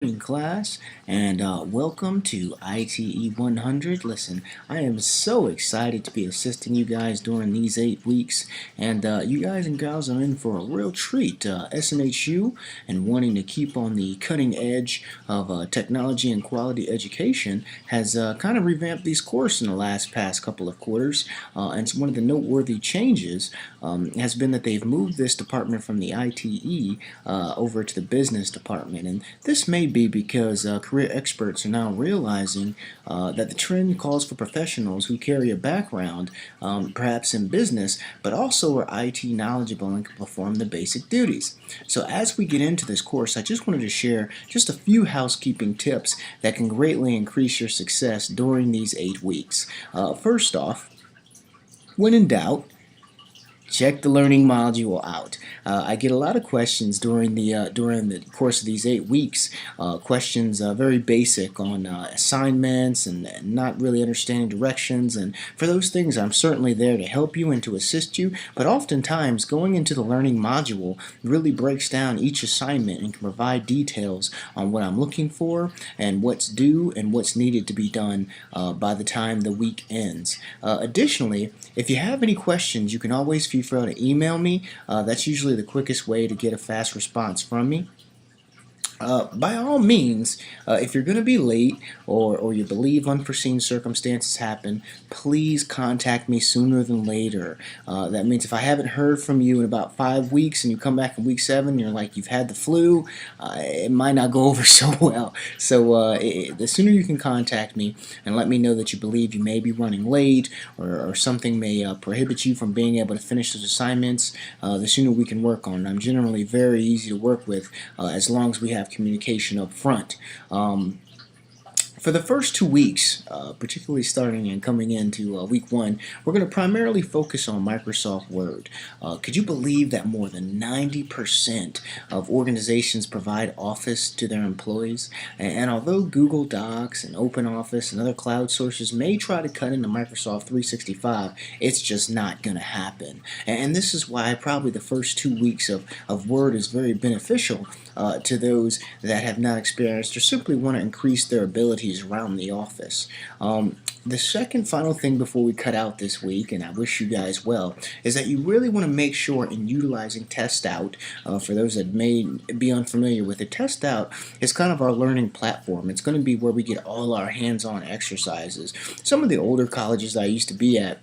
Morning class, and welcome to ITE 100. Listen, I am so excited to be assisting you guys during these 8 weeks, and you guys and gals are in for a real treat. SNHU and wanting to keep on the cutting edge of technology and quality education has kind of revamped these courses in the past couple of quarters, and one of the noteworthy changes has been that they've moved this department from the ITE over to the business department, and this may be because career experts are now realizing that the trend calls for professionals who carry a background, perhaps in business, but also are IT knowledgeable and can perform the basic duties. So as we get into this course, I just wanted to share just a few housekeeping tips that can greatly increase your success during these 8 weeks. First off, when in doubt, check the learning module out. I get a lot of questions during the course of these 8 weeks. Questions very basic on assignments and not really understanding directions. And for those things, I'm certainly there to help you and to assist you. But oftentimes, going into the learning module really breaks down each assignment and can provide details on what I'm looking for and what's due and what's needed to be done by the time the week ends. Additionally, if you have any questions, you can always feel free to email me. That's usually the quickest way to get a fast response from me. By all means, if you're going to be late or you believe unforeseen circumstances happen, please contact me sooner than later. That means if I haven't heard from you in about 5 weeks and you come back in week 7 and you're like you've had the flu, it might not go over so well. So the sooner you can contact me and let me know that you believe you may be running late or something may prohibit you from being able to finish those assignments, the sooner we can work on it. I'm generally very easy to work with as long as we have communication up front. For the first 2 weeks, particularly starting and coming into week 1, we're going to primarily focus on Microsoft Word. Could you believe that more than 90% of organizations provide Office to their employees? And although Google Docs and OpenOffice and other cloud sources may try to cut into Microsoft 365, it's just not going to happen. And this is why probably the first 2 weeks of Word is very beneficial to those that have not experienced or simply want to increase their abilities around the office. The second final thing before we cut out this week, and I wish you guys well, is that you really want to make sure in utilizing Test Out, for those that may be unfamiliar with it, Test Out is kind of our learning platform. It's going to be where we get all our hands-on exercises. Some of the older colleges I used to be at,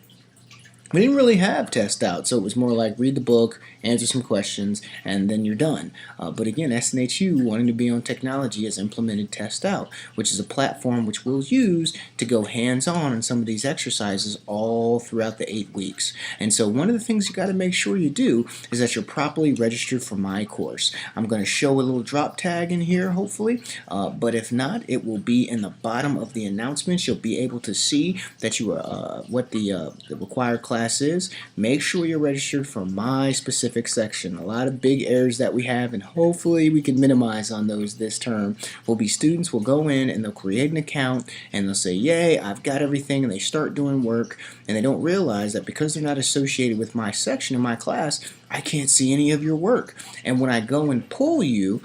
we didn't really have Test Out, so it was more like read the book, answer some questions, and then you're done. But again, SNHU, wanting to be on technology, has implemented Test Out, which is a platform which we'll use to go hands-on in some of these exercises all throughout the 8 weeks. And so one of the things you got to make sure you do is that you're properly registered for my course. I'm going to show a little drop tag in here, hopefully, but if not, it will be in the bottom of the announcements. You'll be able to see that you are what the required class is. Make sure you're registered for my specific section. A lot of big errors that we have, and hopefully we can minimize on those this term, will be students will go in and they'll create an account and they'll say, yay, I've got everything, and they start doing work, and they don't realize that because they're not associated with my section in my class, I can't see any of your work. And when I go and pull you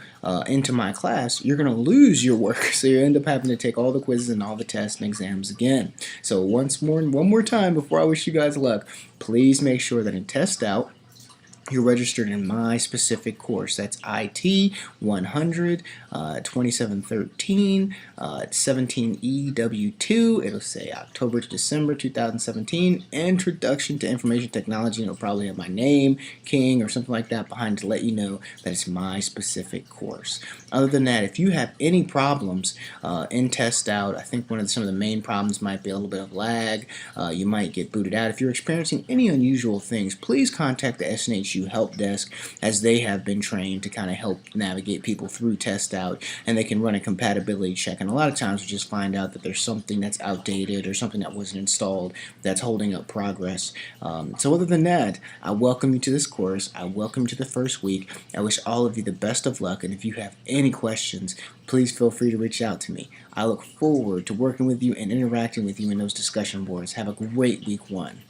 into my class, you're going to lose your work. So you end up having to take all the quizzes and all the tests and exams again. So one more time before I wish you guys luck, please make sure that in Test Out, you're registered in my specific course. That's IT 100, 2713, 17EW2. It'll say October to December 2017, Introduction to Information Technology, and it'll probably have my name, King, or something like that behind to let you know that it's my specific course. Other than that, if you have any problems in Test Out, I think some of the main problems might be a little bit of lag. You might get booted out. If you're experiencing any unusual things, please contact the SNHU help desk, as they have been trained to kind of help navigate people through Test Out, and they can run a compatibility check. And a lot of times we just find out that there's something that's outdated or something that wasn't installed that's holding up progress. So other than that, I welcome you to this course. I welcome you to the first week. I wish all of you the best of luck, and if you have any questions, please feel free to reach out to me. I look forward to working with you and interacting with you in those discussion boards. Have a great week 1.